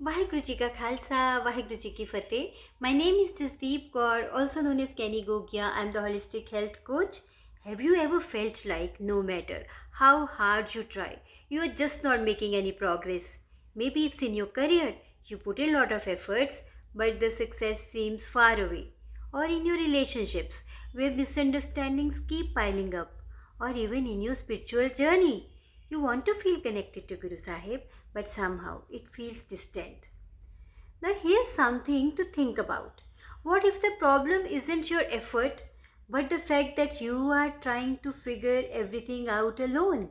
वाहिगुरु जी का खालसा, वाहिगुरु जी की फतेह. My name is Jasdeep Kaur, also known as Kenny Gogia. I'm the holistic health coach. Have you ever felt like no matter how hard you try, you are just not making any progress? Maybe it's in your career. You put in a lot of efforts, but the success seems far away. Or in your relationships, where misunderstandings keep piling up. Or even in your spiritual journey. You want to feel connected to Guru Sahib, but somehow it feels distant. Now, here's something to think about. What if the problem isn't your effort, but the fact that you are trying to figure everything out alone?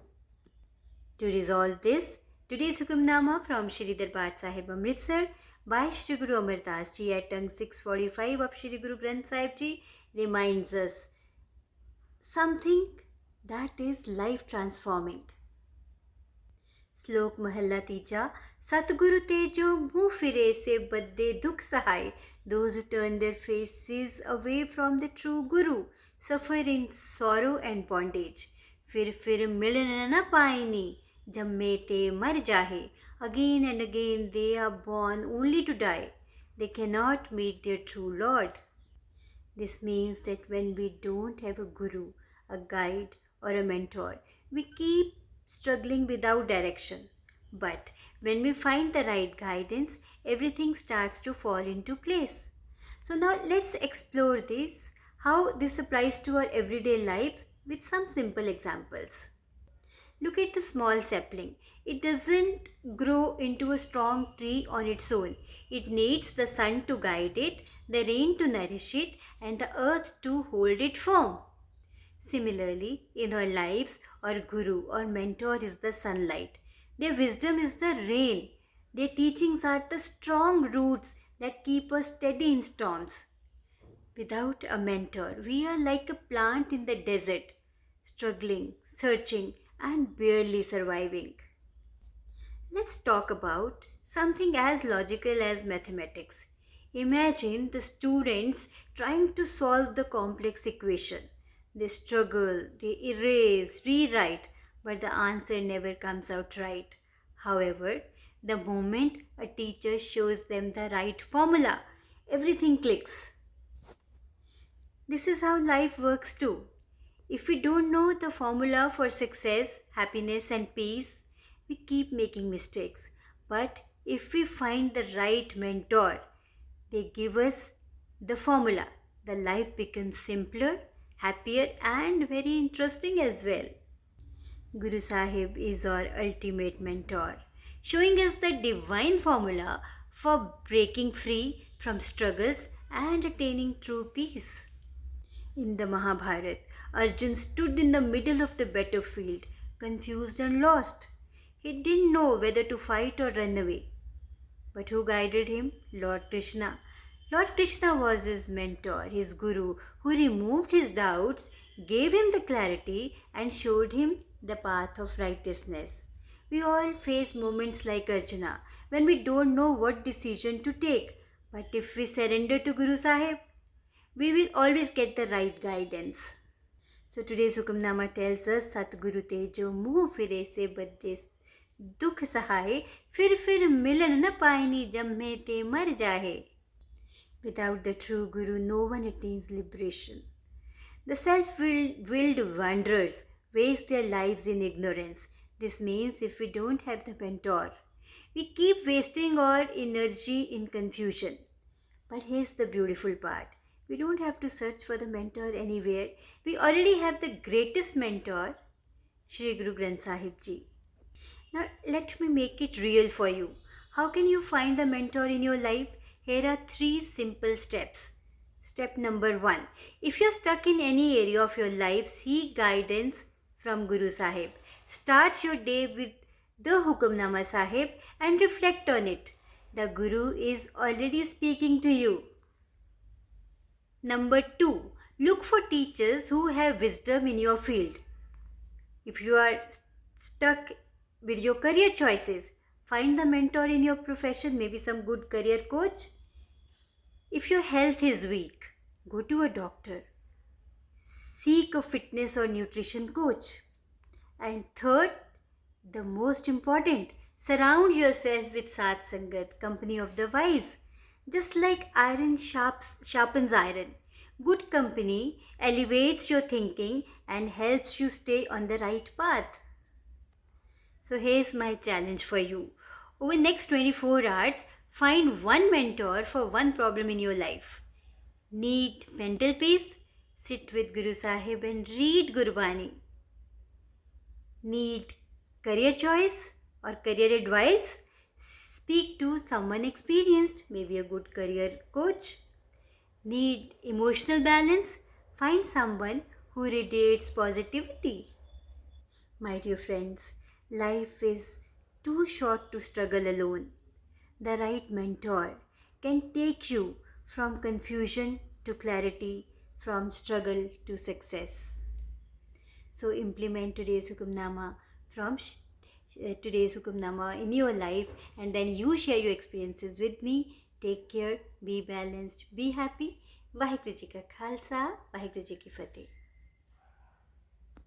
To resolve this, today's Hukamnama from Shri Darbar Sahib Amritsar by Shri Guru Amar Das Ji at tongue 645 of Shri Guru Granth Sahib Ji reminds us something that is life transforming. श्लोक महला तीजा. सतगुरु तेजो मुँह फिरे से birthday दुख सहाय. Those who turn their faces away from the true Guru suffer in sorrow and bondage. फिर मिलन न पाइनी जम्मे ते मर जाहे. Again and again they are born only to die. They cannot meet their true Lord. This means that when we don't have a guru, a guide, or a mentor, we keep struggling without direction. But when we find the right guidance, everything starts to fall into place. So now let's explore this, how this applies to our everyday life with some simple examples. Look at the small sapling. It doesn't grow into a strong tree on its own. It needs the sun to guide it, the rain to nourish it, and the earth to hold it firm. Similarly, in our lives, our guru or mentor is the sunlight. Their wisdom is the rain. Their teachings are the strong roots that keep us steady in storms. Without a mentor, we are like a plant in the desert, struggling, searching, and barely surviving. Let's talk about something as logical as mathematics. Imagine the students trying to solve the complex equation. They struggle, they erase, rewrite, but the answer never comes out right. However, the moment a teacher shows them the right formula, everything clicks. This is how life works too. If we don't know the formula for success, happiness, and peace, we keep making mistakes. But if we find the right mentor, they give us the formula. The life becomes simpler, happier, and very interesting as well. Guru Sahib is our ultimate mentor, showing us the divine formula for breaking free from struggles and attaining true peace. In the Mahabharata, Arjun stood in the middle of the battlefield, confused and lost. He didn't know whether to fight or run away. But who guided him? Lord Krishna. Lord Krishna was his mentor, his guru, who removed his doubts, gave him the clarity, and showed him the path of righteousness. We all face moments like Arjuna when we don't know what decision to take. But if we surrender to Guru Sahib, we will always get the right guidance. So today's Hukamnama tells us Satguru Tejo मुँह फिरे से birthday दुख सहाय फिर मिलन न पाइनी जम्मे ते मर जाहे. Without the true Guru, no one attains liberation. The self-willed wanderers waste their lives in ignorance. This means if we don't have the mentor, we keep wasting our energy in confusion. But here's the beautiful part. We don't have to search for the mentor anywhere. We already have the greatest mentor, Shri Guru Granth Sahib Ji. Now let me make it real for you. How can you find the mentor in your life? Here are 3 simple steps. Step number 1. If you're stuck in any area of your life, seek guidance from Guru Sahib. Start your day with the Hukamnama Sahib and reflect on it. The Guru is already speaking to you. Number 2. Look for teachers who have wisdom in your field. If you are stuck with your career choices, find the mentor in your profession, maybe some good career coach. If your health is weak, go to a doctor. Seek a fitness or nutrition coach. And third, the most important, Surround yourself with Sat Sangat, company of the wise. Just like iron sharpens iron, good company elevates your thinking and helps you stay on the right path. So here's my challenge for you. Over next 24 hours, find one mentor for one problem in your life. Need mental peace? Sit with Guru Sahib and read Gurbani. Need career choice or career advice? Speak to someone experienced, maybe a good career coach. Need emotional balance? Find someone who radiates positivity. My dear friends, life is too short to struggle alone. The right mentor can take you from confusion to clarity, from struggle to success. So implement today's Hukamnama in your life, and then you share your experiences with me. Take care, be balanced, be happy. Vaheguru Ji Ka Khalsa, Vaheguru Ji Ki Fateh.